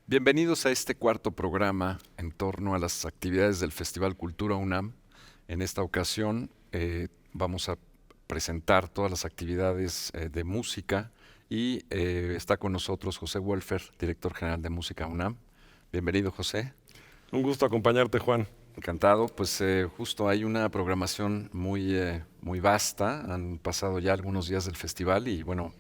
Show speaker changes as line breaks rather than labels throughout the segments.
Bienvenidos a este cuarto programa en torno a las actividades del Festival Cultura UNAM. En esta ocasión vamos a presentar todas las actividades de música y está con nosotros José Wolfer, director general de Música UNAM. Bienvenido, José.
Un gusto acompañarte, Juan.
Encantado. Pues justo hay una programación muy vasta. Han pasado ya algunos días del festival y bueno,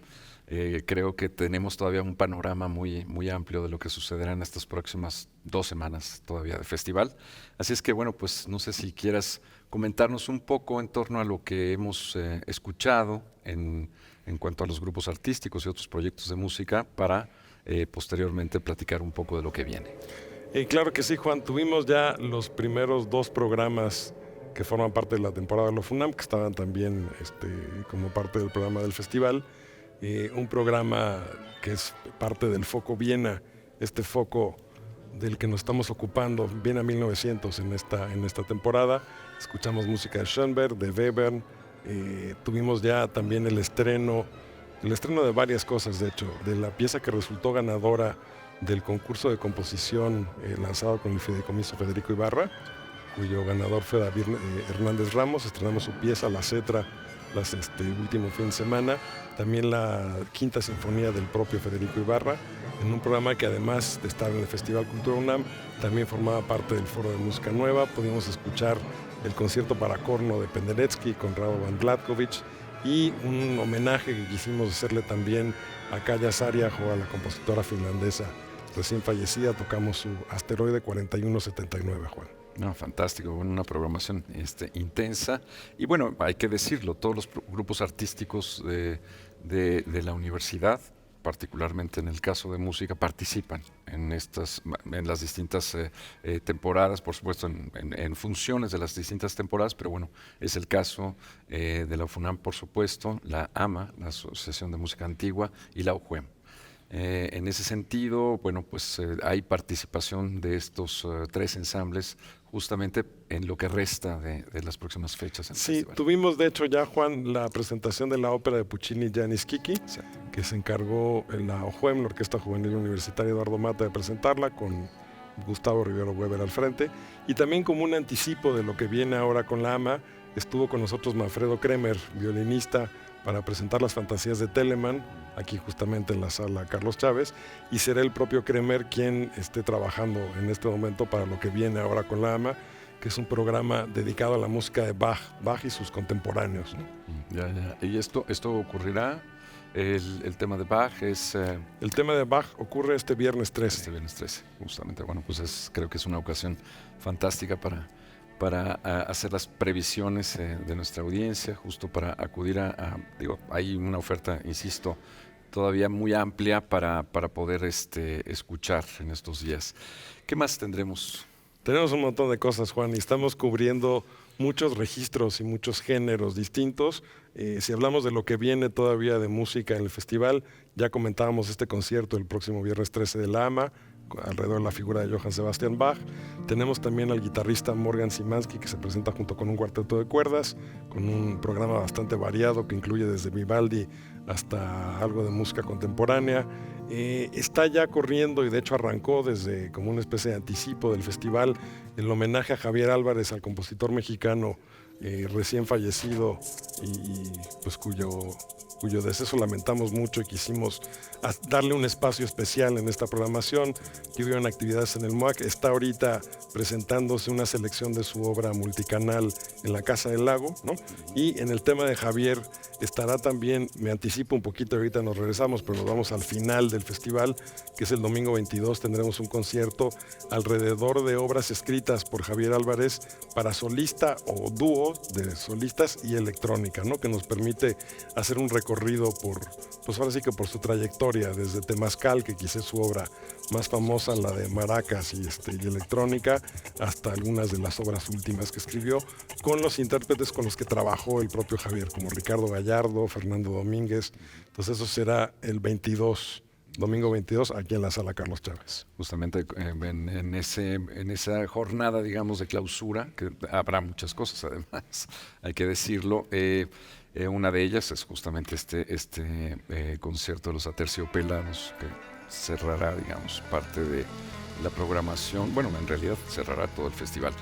creo que tenemos todavía un panorama muy amplio de lo que sucederá en estas próximas 2 semanas todavía de festival. Así es que bueno, pues no sé si quieras comentarnos un poco en torno a lo que hemos escuchado en cuanto a los grupos artísticos y otros proyectos de música para posteriormente platicar un poco de lo que viene.
Claro que sí, Juan. Tuvimos ya los primeros 2 programas que forman parte de la temporada de la FUNAM, que estaban también como parte del programa del festival. Un programa que es parte del Foco Viena, este foco del que nos estamos ocupando, Viena 1900 en esta temporada. Escuchamos música de Schoenberg, de Webern. Tuvimos ya también el estreno de varias cosas, de hecho, de la pieza que resultó ganadora del concurso de composición lanzado con el Fideicomiso Federico Ibarra, cuyo ganador fue David Hernández Ramos. Estrenamos su pieza La Cetra último fin de semana. También la Quinta Sinfonía del propio Federico Ibarra, en un programa que además de estar en el Festival Cultura UNAM, también formaba parte del Foro de Música Nueva. Pudimos escuchar el concierto para corno de Penderecki con Radovan Vlatkovich y un homenaje que quisimos hacerle también a Kaija Saariaho, a la compositora finlandesa recién fallecida. Tocamos su Asteroide 4179, Juan.
No, fantástico, bueno, una programación intensa y bueno, hay que decirlo, todos los grupos artísticos de la universidad, particularmente en el caso de música, participan en las distintas temporadas, por supuesto en funciones de las distintas temporadas, pero bueno, es el caso de la FUNAM, por supuesto, la AMA, la Asociación de Música Antigua, y la UJUEM. En ese sentido, bueno, pues hay participación de estos 3 ensambles justamente en lo que resta de las próximas fechas.
Sí, tuvimos de hecho ya, Juan, la presentación de la ópera de Puccini Janis Kiki, que se encargó la OJUEM, la Orquesta Juvenil Universitaria Eduardo Mata, de presentarla con Gustavo Rivero Weber al frente. Y también como un anticipo de lo que viene ahora con la AMA, estuvo con nosotros Manfredo Kremer, violinista, para presentar las fantasías de Telemann, aquí justamente en la sala Carlos Chávez, y será el propio Kremer quien esté trabajando en este momento para lo que viene ahora con la AMA, que es un programa dedicado a la música de Bach y sus contemporáneos, ¿no?
Ya. ¿Y esto ocurrirá? El tema de Bach es...
El tema de Bach ocurre este viernes 13.
Este viernes 13, justamente. Bueno, pues creo que es una ocasión fantástica para hacer las previsiones de nuestra audiencia, justo para acudir hay una oferta, insisto, todavía muy amplia para poder escuchar en estos días. ¿Qué más tendremos?
Tenemos un montón de cosas, Juan, y estamos cubriendo muchos registros y muchos géneros distintos. Si hablamos de lo que viene todavía de música en el festival, ya comentábamos este concierto el próximo viernes 13 de la AMA, alrededor de la figura de Johann Sebastian Bach. Tenemos también al guitarrista Morgan Szymanski, que se presenta junto con un cuarteto de cuerdas, con un programa bastante variado que incluye desde Vivaldi hasta algo de música contemporánea. Está ya corriendo, y de hecho arrancó desde como una especie de anticipo del festival, el homenaje a Javier Álvarez, al compositor mexicano recién fallecido y pues cuyo deceso lamentamos mucho, y quisimos darle un espacio especial en esta programación. Que hubieron actividades en el MUAC. Está ahorita presentándose una selección de su obra multicanal en la Casa del Lago, ¿no? Y en el tema de Javier estará también, me anticipo un poquito, ahorita nos regresamos, pero nos vamos al final del festival, que es el domingo 22, tendremos un concierto alrededor de obras escritas por Javier Álvarez para solista o dúo de solistas y electrónica, ¿no? Que nos permite hacer un recorrido pues ahora sí que por su trayectoria, desde Temazcal, que quizás es su obra más famosa, la de maracas y electrónica, hasta algunas de las obras últimas que escribió, con los intérpretes con los que trabajó el propio Javier, como Ricardo Gallardo, Fernando Domínguez. Entonces eso será el domingo 22, aquí en la sala Carlos Chávez.
Justamente en esa jornada, digamos, de clausura, que habrá muchas cosas además, hay que decirlo. Una de ellas es justamente este concierto de los Aterciopelados, que cerrará, digamos, parte de la programación. Bueno, en realidad cerrará todo el festival.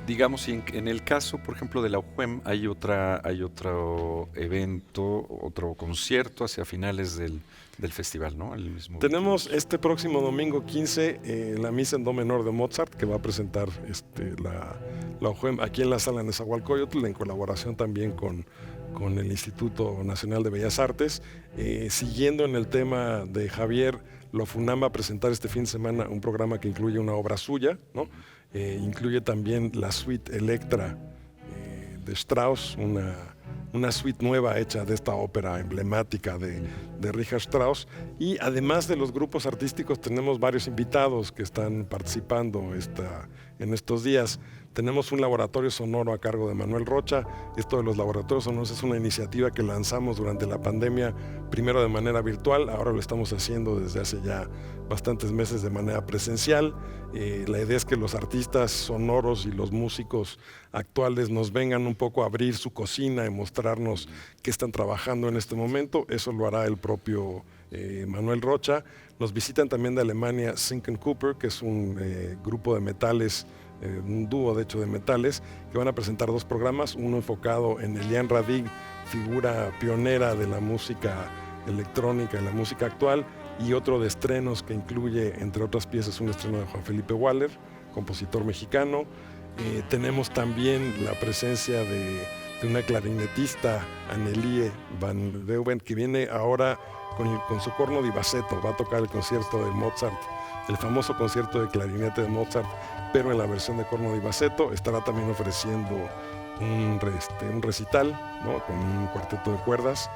Digamos, y en el caso, por ejemplo, de la UJUEM, hay otro evento, otro concierto hacia finales del festival, ¿no? El mismo
Tenemos
22.
este próximo domingo 15 la misa en do menor de Mozart, que va a presentar la UJUEM aquí en la sala Nezahualcóyotl, en colaboración también con el Instituto Nacional de Bellas Artes. Siguiendo en el tema de Javier, la FUNAM va a presentar este fin de semana un programa que incluye una obra suya, ¿no? Incluye también la suite Electra de Strauss, una suite nueva hecha de esta ópera emblemática de Richard Strauss. Y además de los grupos artísticos, tenemos varios invitados que están participando en estos días. Tenemos un laboratorio sonoro a cargo de Manuel Rocha. Esto de los laboratorios sonoros es una iniciativa que lanzamos durante la pandemia, primero de manera virtual, ahora lo estamos haciendo desde hace ya bastantes meses de manera presencial. La idea es que los artistas sonoros y los músicos actuales nos vengan un poco a abrir su cocina y mostrarnos qué están trabajando en este momento. Eso lo hará el propio Manuel Rocha. Nos visitan también de Alemania Zinken Cooper, que es un grupo de metales, un dúo de hecho de metales, que van a presentar dos programas, uno enfocado en Elian Radig, figura pionera de la música electrónica en la música actual, y otro de estrenos que incluye, entre otras piezas, un estreno de Juan Felipe Waller, compositor mexicano. Tenemos también la presencia de una clarinetista, Annelie van Deuven, que viene ahora con su corno di bassetto, va a tocar el concierto de Mozart, el famoso concierto de clarinete de Mozart, pero en la versión de corno di bassetto. Estará también ofreciendo un recital, ¿no? Con un cuarteto de cuerdas.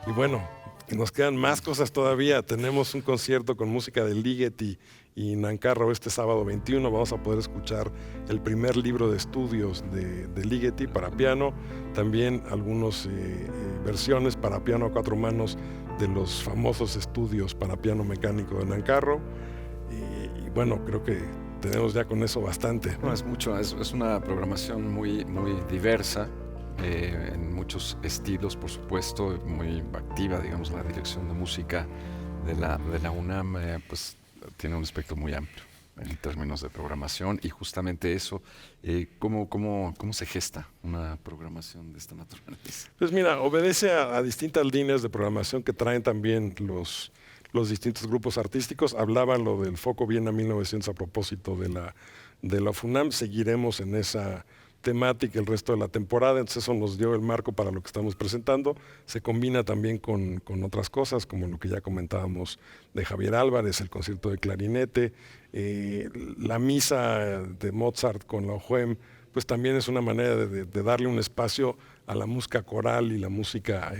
Y bueno, nos quedan más cosas todavía. Tenemos un concierto con música de Ligeti y Nancarrow este sábado 21. Vamos a poder escuchar el primer libro de estudios de Ligeti para piano, también algunas versiones para piano a cuatro manos de los famosos estudios para piano mecánico de Nancarrow. Y bueno, creo que tenemos ya con eso bastante.
No, es mucho, es una programación muy, muy diversa, en muchos estilos, por supuesto, muy activa, digamos, la dirección de música de la UNAM, pues tiene un espectro muy amplio en términos de programación, y justamente eso, ¿cómo se gesta una programación de esta naturaleza?
Pues mira, obedece a distintas líneas de programación que traen también los distintos grupos artísticos. Hablaba lo del Foco Viena 1900 a propósito de la FUNAM. Seguiremos en esa temática el resto de la temporada, entonces eso nos dio el marco para lo que estamos presentando. Se combina también con otras cosas, como lo que ya comentábamos de Javier Álvarez, el concierto de clarinete, la misa de Mozart con la UJUEM, pues también es una manera de darle un espacio a la música coral y la música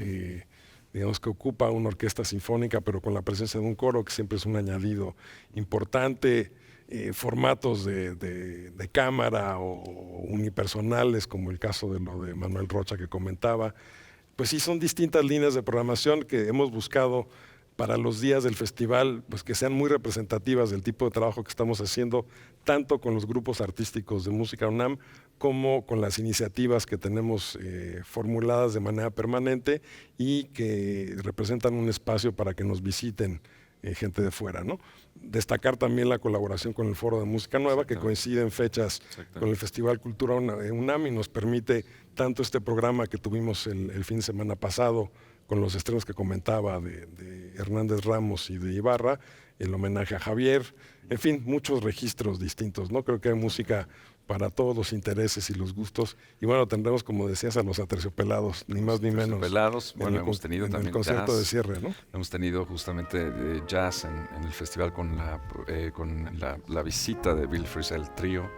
digamos que ocupa una orquesta sinfónica, pero con la presencia de un coro, que siempre es un añadido importante. Formatos de cámara o unipersonales, como el caso de lo de Manuel Rocha que comentaba. Pues sí, son distintas líneas de programación que hemos buscado para los días del festival, pues que sean muy representativas del tipo de trabajo que estamos haciendo, tanto con los grupos artísticos de Música UNAM como con las iniciativas que tenemos formuladas de manera permanente y que representan un espacio para que nos visiten gente de fuera, ¿no? Destacar también la colaboración con el Foro de Música Nueva, que coincide en fechas con el Festival Cultura UNAM y nos permite tanto este programa que tuvimos el fin de semana pasado con los estrenos que comentaba de Hernández Ramos y de Ibarra, el homenaje a Javier, en fin, muchos registros distintos, ¿no? Creo que hay música para todos los intereses y los gustos. Y bueno, tendremos, como decías, a los Aterciopelados, ni más ni menos.
Aterciopelados, bueno, hemos tenido también
el concierto
jazz,
de cierre, ¿no?
Hemos tenido justamente jazz en el festival con la visita de Bill Frisell Trío,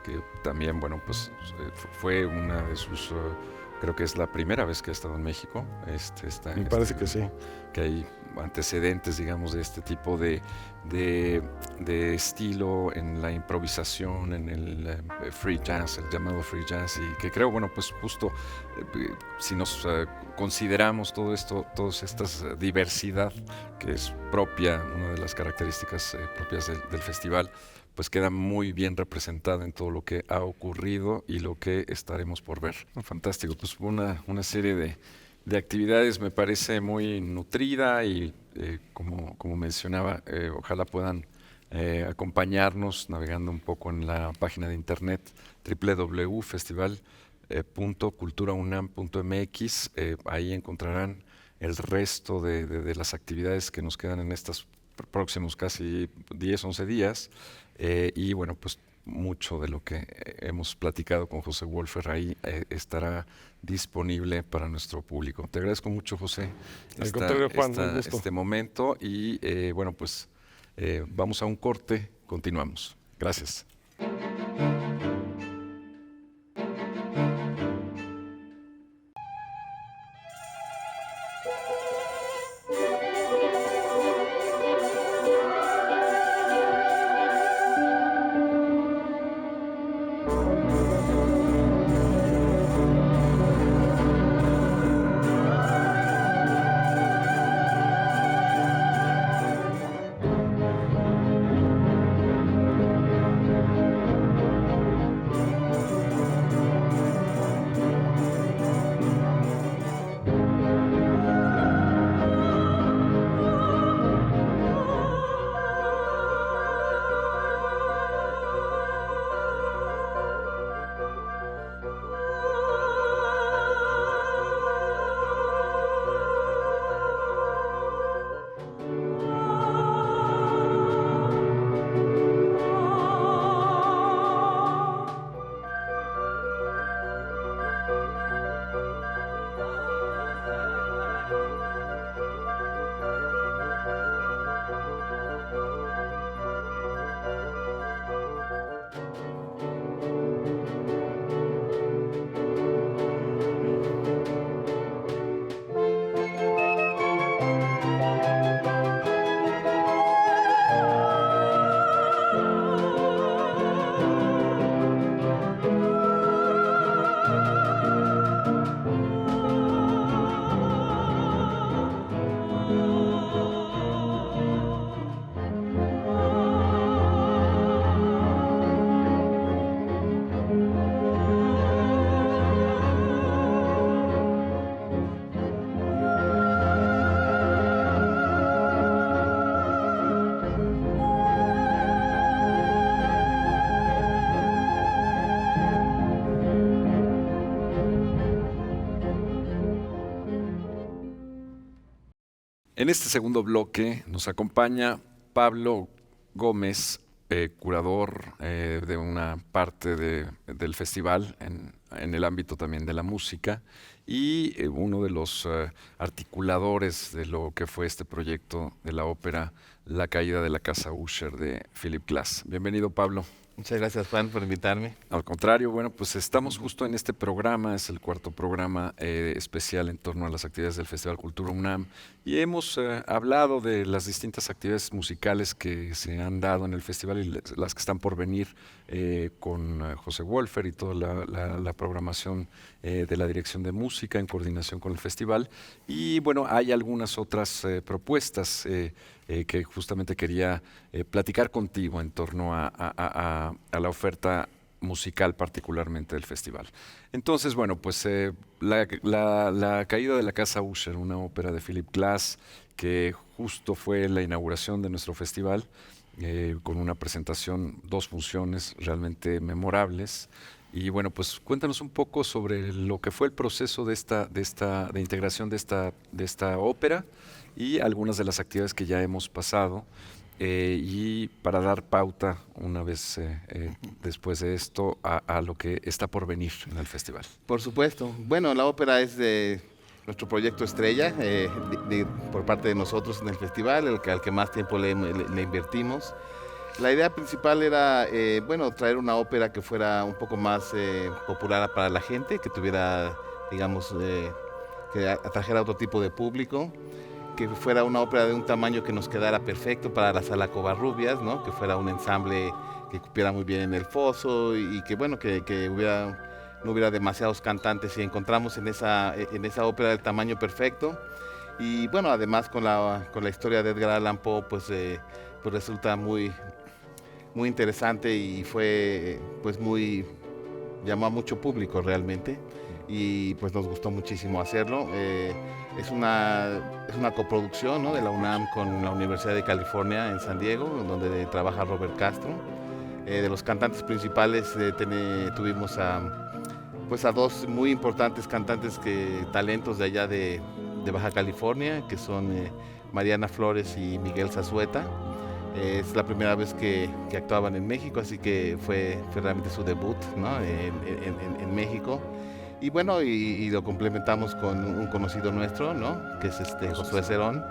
que también, bueno, pues fue una de sus, creo que es la primera vez que ha estado en México.
Me parece que sí.
Que hay antecedentes, digamos, de este tipo de estilo en la improvisación, en el free jazz, el llamado free jazz, y que creo, bueno, pues justo si nos consideramos todo esto, toda esta diversidad que es propia, una de las características propias del festival, pues queda muy bien representada en todo lo que ha ocurrido y lo que estaremos por ver. Fantástico, pues una serie de actividades, me parece muy nutrida y como mencionaba, ojalá puedan acompañarnos navegando un poco en la página de internet www.festival.culturaunam.mx. Ahí encontrarán el resto de las actividades que nos quedan en estos próximos casi 10, 11 días. Y bueno, pues mucho de lo que hemos platicado con José Wolfer ahí estará disponible para nuestro público. Te agradezco mucho, José,
Al contrario, Juan, un gusto.
este momento y bueno, pues vamos a un corte, continuamos. Gracias. En este segundo bloque nos acompaña Pablo Gómez, curador de una parte del festival en el ámbito también de la música y uno de los articuladores de lo que fue este proyecto de la ópera La caída de la casa Usher de Philip Glass. Bienvenido, Pablo.
Muchas gracias, Juan, por invitarme.
Al contrario, bueno, pues estamos justo en este programa, es el cuarto programa especial en torno a las actividades del Festival Cultura UNAM y hemos hablado de las distintas actividades musicales que se han dado en el festival y las que están por venir con José Wolfer y toda la programación de la Dirección de Música en coordinación con el festival. Y bueno, hay algunas otras propuestas que justamente quería platicar contigo en torno a la oferta musical particularmente del festival. Entonces, bueno, pues la caída de la casa Usher, una ópera de Philip Glass que justo fue la inauguración de nuestro festival con una presentación, 2 funciones realmente memorables. Y bueno, pues cuéntanos un poco sobre lo que fue el proceso de integración de esta ópera y algunas de las actividades que ya hemos pasado. Y para dar pauta una vez después de esto a lo que está por venir en el festival.
Por supuesto. Bueno, la ópera es de nuestro proyecto estrella por parte de nosotros en el festival, al que más tiempo le invertimos. La idea principal era, bueno, traer una ópera que fuera un poco más popular para la gente, que tuviera, digamos, que atrajera a otro tipo de público, que fuera una ópera de un tamaño que nos quedara perfecto para la Sala Covarrubias, ¿no? Que fuera un ensamble que cupiera muy bien en el foso y que, bueno, que no hubiera demasiados cantantes y encontramos en esa ópera el tamaño perfecto. Y bueno, además con la historia de Edgar Allan Poe, pues resulta muy interesante y fue, pues llamó a mucho público realmente. y pues nos gustó muchísimo hacerlo. Es una coproducción, ¿no?, de la UNAM con la Universidad de California en San Diego, donde trabaja Robert Castro. De los cantantes principales tuvimos pues a dos muy importantes cantantes, talentos de allá de Baja California, que son Mariana Flores y Miguel Zazueta. Es la primera vez que actuaban en México, así que fue realmente su debut, ¿no?, en México. Y bueno, y lo complementamos con un conocido nuestro, ¿no?, que es Josué Cerón.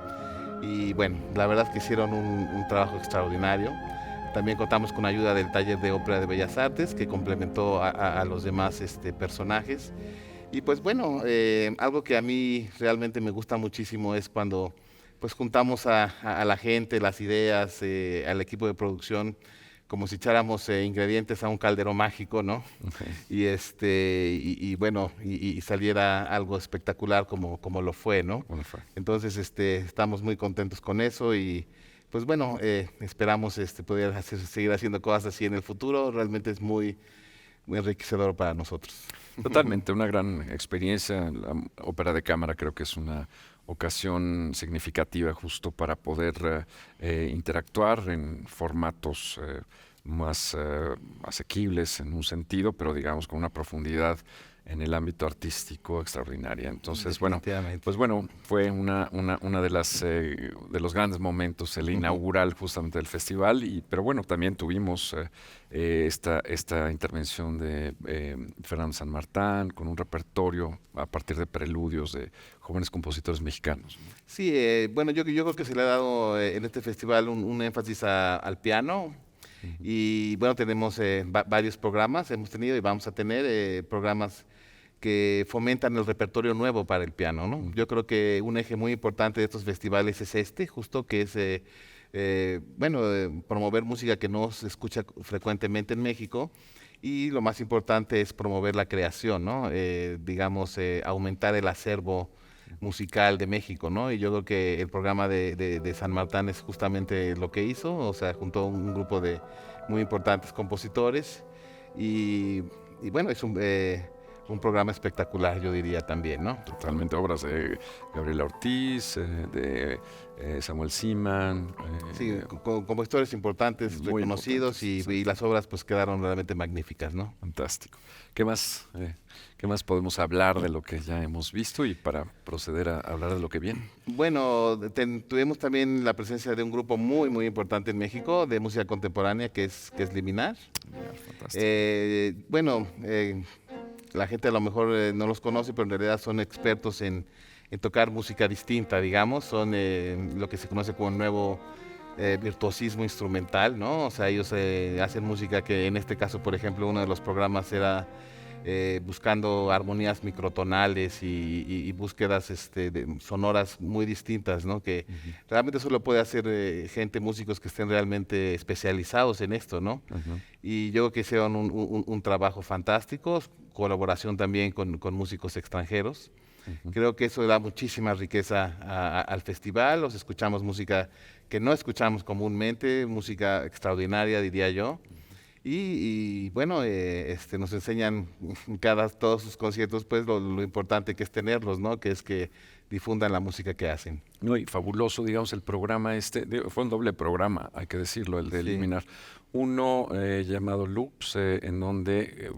Y bueno, la verdad es que hicieron un trabajo extraordinario. También contamos con ayuda del Taller de Ópera de Bellas Artes, que complementó a los demás personajes. Y pues bueno, algo que a mí realmente me gusta muchísimo es cuando pues juntamos a la gente, las ideas, al equipo de producción, como si echáramos ingredientes a un caldero mágico, ¿no?
Okay.
Y bueno, y saliera algo espectacular como lo fue, ¿no?
Bueno, fue.
Entonces, estamos muy contentos con eso y pues bueno, esperamos poder seguir haciendo cosas así en el futuro. Realmente es muy enriquecedor para nosotros.
Totalmente, una gran experiencia. La ópera de cámara creo que es una ocasión significativa justo para poder interactuar en formatos más asequibles en un sentido, pero digamos con una profundidad en el ámbito artístico extraordinaria. Entonces, bueno, pues bueno, fue una de las de los grandes momentos, el inaugural justamente del festival, pero bueno, también tuvimos esta intervención de Fernando San Martín con un repertorio a partir de preludios de jóvenes compositores mexicanos.
Sí, bueno, yo creo que se le ha dado en este festival un énfasis al piano. Y bueno, tenemos varios programas, hemos tenido y vamos a tener programas que fomentan el repertorio nuevo para el piano, ¿no? Yo creo que un eje muy importante de estos festivales es justo que es, promover música que no se escucha frecuentemente en México, y lo más importante es promover la creación, ¿no? Aumentar el acervo musical de México, ¿no? Y yo creo que el programa de San Martín es justamente lo que hizo, o sea, juntó un grupo de muy importantes compositores y bueno, es un programa espectacular, yo diría también, ¿no?
Totalmente, obras de Gabriela Ortiz, de Samuel Siman.
Sí, compositores importantes, reconocidos, y las obras pues quedaron realmente magníficas, ¿no?
Fantástico. ¿Qué más podemos hablar de lo que ya hemos visto y para proceder a hablar de lo que viene?
Bueno, tuvimos también la presencia de un grupo muy, muy importante en México de música contemporánea que es Liminar.
Fantástico.
La gente a lo mejor no los conoce, pero en realidad son expertos en tocar música distinta, digamos. Son lo que se conoce como nuevo virtuosismo instrumental, ¿no? O sea, ellos hacen música que en este caso, por ejemplo, uno de los programas era buscando armonías microtonales y búsquedas sonoras muy distintas, ¿no? Que realmente solo puede hacer músicos que estén realmente especializados en esto, ¿no? Y yo creo que hicieron un trabajo fantástico, colaboración también con músicos extranjeros. Creo que eso da muchísima riqueza al festival. Los escuchamos música que no escuchamos comúnmente, música extraordinaria, diría yo. Y bueno, nos enseñan todos sus conciertos, pues lo importante que es tenerlos, ¿no? Que es que difundan la música que hacen.
No, y fabuloso, digamos, el programa fue un doble programa, hay que decirlo, el de Liminar. Uno llamado Loops, en donde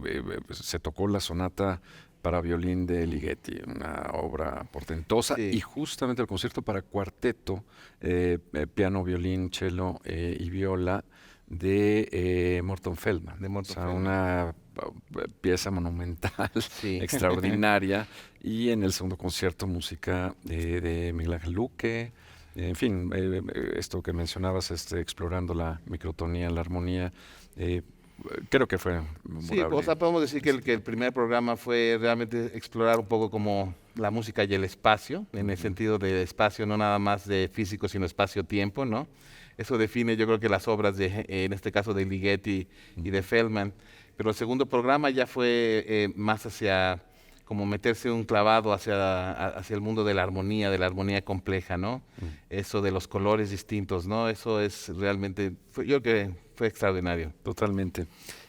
se tocó la sonata para violín de Ligeti, una obra portentosa, y justamente el concierto para cuarteto, piano, violín, cello y viola, de Morton Feldman. Una pieza monumental, extraordinaria, y en el segundo concierto música de Miguel Ángel Luque. En fin, esto que mencionabas, explorando la microtonía, la armonía, creo que fue memorable.
Sí, o sea, podemos decir que el primer programa fue realmente explorar un poco como la música y el espacio, en el sentido de espacio no nada más de físico, sino espacio-tiempo, ¿no? Eso define, yo creo que las obras en este caso de Ligeti y de Feldman. Pero el segundo programa ya fue más hacia como meterse un clavado hacia el mundo de la armonía compleja, ¿no? Eso de los colores distintos, ¿no? Eso es realmente, yo creo que fue extraordinario.
Totalmente.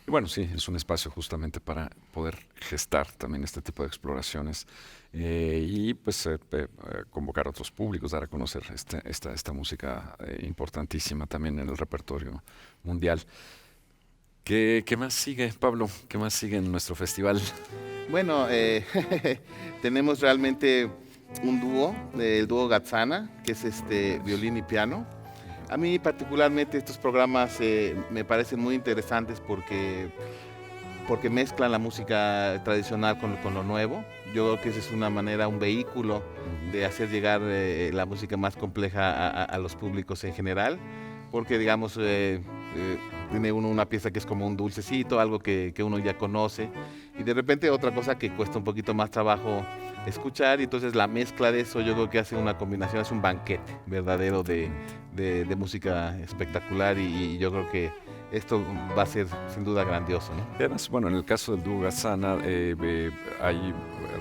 Y bueno, sí, es un espacio justamente para poder gestar también este tipo de exploraciones y pues convocar a otros públicos, dar a conocer esta música importantísima también en el repertorio mundial. ¿Qué más sigue, Pablo? ¿Qué más sigue en nuestro festival?
Bueno, tenemos realmente un dúo, el dúo Gazzana, que es violín y piano. A mí particularmente estos programas me parecen muy interesantes porque mezclan la música tradicional con lo nuevo. Yo creo que esa es una manera, un vehículo de hacer llegar la música más compleja a los públicos en general, porque digamos tiene uno una pieza que es como un dulcecito, algo que uno ya conoce, y de repente otra cosa que cuesta un poquito más trabajo escuchar, y entonces la mezcla de eso yo creo que hace una combinación, es un banquete verdadero de música espectacular, y yo creo que esto va a ser sin duda grandioso, ¿no?
Además, bueno, en el caso del dúo Gazzana hay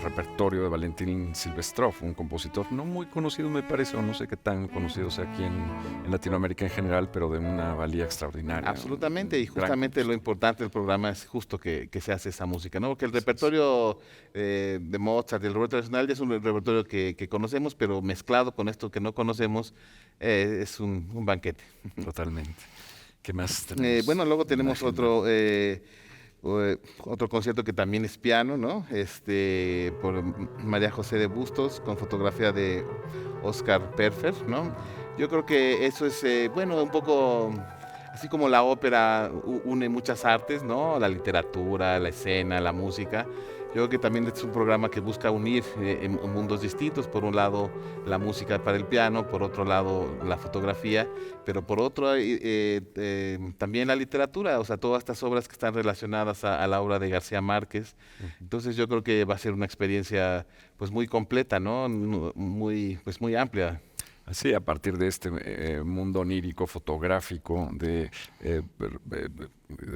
repertorio de Valentín Silvestrov, un compositor no muy conocido me parece, o no sé qué tan conocido sea aquí en Latinoamérica en general, pero de una valía extraordinaria.
Absolutamente, y justamente lo importante del programa es justo que se hace esa música, ¿no? Porque el repertorio de Mozart, del repertorio nacional, ya es un repertorio que conocemos, pero mezclado con esto que no conocemos, es un banquete.
Totalmente. ¿Qué más tenemos?
Bueno, luego tenemos otro concierto que también es piano, ¿no? Por María José de Bustos, con fotografía de Oscar Perfer, ¿no? Yo creo que eso es, bueno, un poco así como la ópera une muchas artes, ¿no? La literatura, la escena, la música. Yo creo que también es un programa que busca unir en mundos distintos. Por un lado, la música para el piano, por otro lado, la fotografía, pero por otro, también la literatura, o sea, todas estas obras que están relacionadas a la obra de García Márquez. Entonces, yo creo que va a ser una experiencia, pues, muy completa, ¿no? Pues, muy amplia.
Sí, a partir de este mundo onírico, fotográfico, de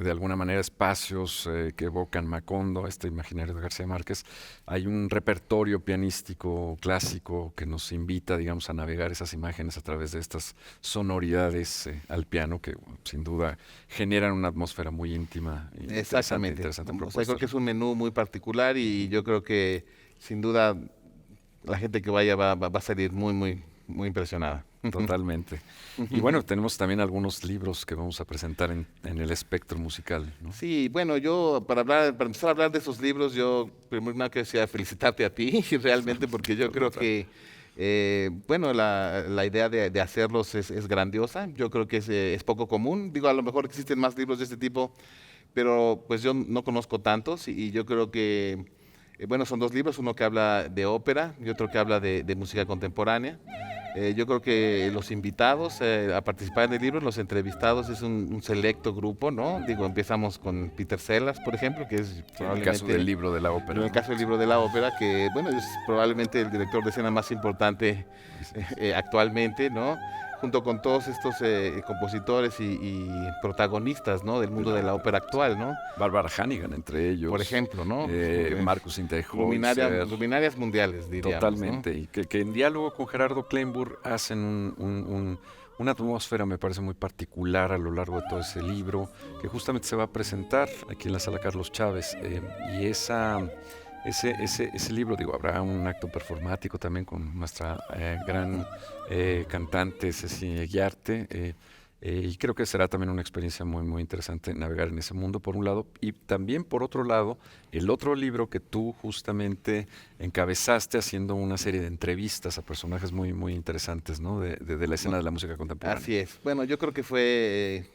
alguna manera espacios que evocan Macondo, este imaginario de García Márquez, hay un repertorio pianístico clásico que nos invita, digamos, a navegar esas imágenes a través de estas sonoridades al piano que sin duda generan una atmósfera muy íntima. Y
Exactamente.
interesante
O sea,
propuesta.
creo que es un menú muy particular y yo creo que sin duda la gente que vaya va a salir muy impresionada.
Totalmente. Y bueno, tenemos también algunos libros que vamos a presentar en el espectro musical, ¿no?
Sí, bueno, yo para empezar a hablar de esos libros, yo primero nada que decía felicitarte a ti, realmente, porque yo creo que, bueno, la idea de hacerlos es grandiosa. Yo creo que es poco común. Digo, a lo mejor existen más libros de este tipo, pero pues yo no conozco tantos y yo creo que, bueno, son dos libros, uno que habla de ópera y otro que habla de música contemporánea. Yo creo que los invitados a participar en el libro, los entrevistados, es un selecto grupo, ¿no? Digo, empezamos con Peter Sellars, por ejemplo, que es
En el caso del libro de la
en
ópera.
el caso del libro de la ópera, que, bueno, es probablemente el director de escena más importante actualmente, ¿no? Junto con todos estos compositores y protagonistas, ¿no? Del mundo de la ópera actual, ¿no?
Bárbara Hannigan, entre ellos.
Por ejemplo, ¿no?
Marcus Hinterhoeser.
Luminarias mundiales, diríamos.
Totalmente.
¿No?
Y que en diálogo con Gerardo Kleinburg hacen una atmósfera, me parece, muy particular a lo largo de todo ese libro, que justamente se va a presentar aquí en la Sala Carlos Chávez. Y ese libro, digo, habrá un acto performático también con nuestra gran cantante Ceci Eguiarte, y creo que será también una experiencia muy interesante navegar en ese mundo, por un lado, y también por otro lado, el otro libro que tú justamente encabezaste haciendo una serie de entrevistas a personajes muy interesantes, ¿no? de la escena de la música contemporánea.
Así es. Bueno, yo creo que fue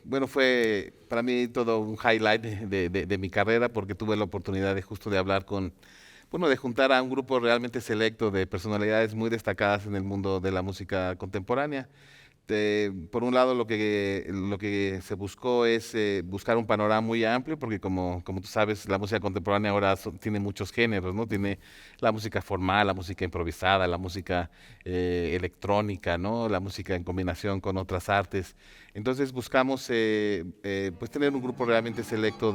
para mí todo un highlight de mi carrera, porque tuve la oportunidad de hablar de juntar a un grupo realmente selecto de personalidades muy destacadas en el mundo de la música contemporánea. Por un lado, lo que se buscó es buscar un panorama muy amplio, porque como tú sabes, la música contemporánea ahora tiene muchos géneros, ¿no? Tiene la música formal, la música improvisada, la música electrónica, ¿no? La música en combinación con otras artes. Entonces buscamos pues tener un grupo realmente selecto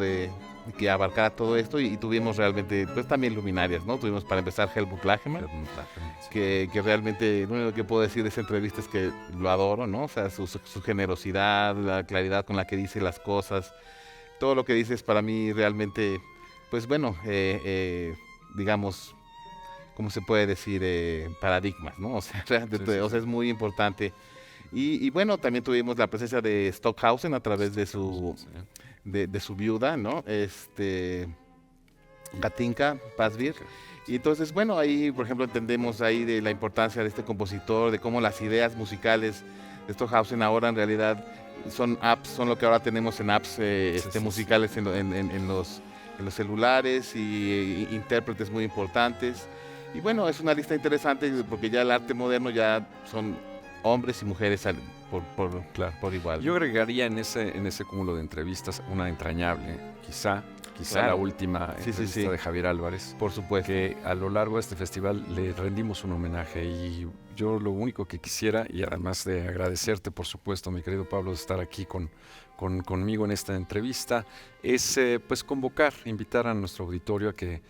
que abarcara todo esto y tuvimos realmente pues también luminarias, ¿no? Tuvimos para empezar Helmut Lagemann, que realmente lo único que puedo decir de esa entrevista es que lo adoro, ¿no? O sea, su generosidad, la claridad con la que dice las cosas, todo lo que dices para mí realmente, pues bueno, digamos, ¿cómo se puede decir? Paradigmas, ¿no? O sea, realmente, o sea, es muy importante. Y bueno, también tuvimos la presencia de Stockhausen a través de su,
Sí.
de su viuda, ¿no? Katinka Pazvir. Y entonces, bueno, ahí, por ejemplo, entendemos ahí de la importancia de este compositor, de cómo las ideas musicales de Stockhausen ahora en realidad son apps, son lo que ahora tenemos en apps musicales en los celulares y intérpretes muy importantes. Y bueno, es una lista interesante porque ya el arte moderno ya son hombres y mujeres
Claro.
por igual.
Yo agregaría en ese cúmulo de entrevistas una entrañable, quizá
Claro.
la última
Sí,
entrevista
sí.
de Javier Álvarez,
Por supuesto.
que a lo largo de este festival le rendimos un homenaje, y yo lo único que quisiera, y además de agradecerte, por supuesto, mi querido Pablo, de estar aquí conmigo en esta entrevista, es pues invitar a nuestro auditorio a que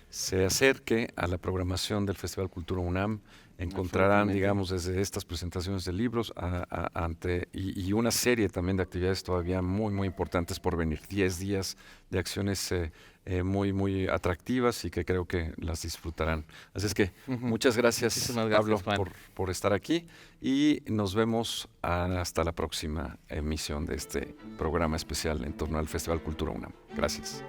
se acerque a la programación del Festival Cultura UNAM. Encontrarán,
Absolutamente.
digamos, desde estas presentaciones de libros y una serie también de actividades todavía muy, muy importantes por venir. 10 días de acciones muy, muy atractivas y que creo que las disfrutarán. Así es que muchas gracias,
Muchísimas gracias,
Pablo,
Juan.
por estar aquí, y nos vemos hasta la próxima emisión de este programa especial en torno al Festival Cultura UNAM. Gracias.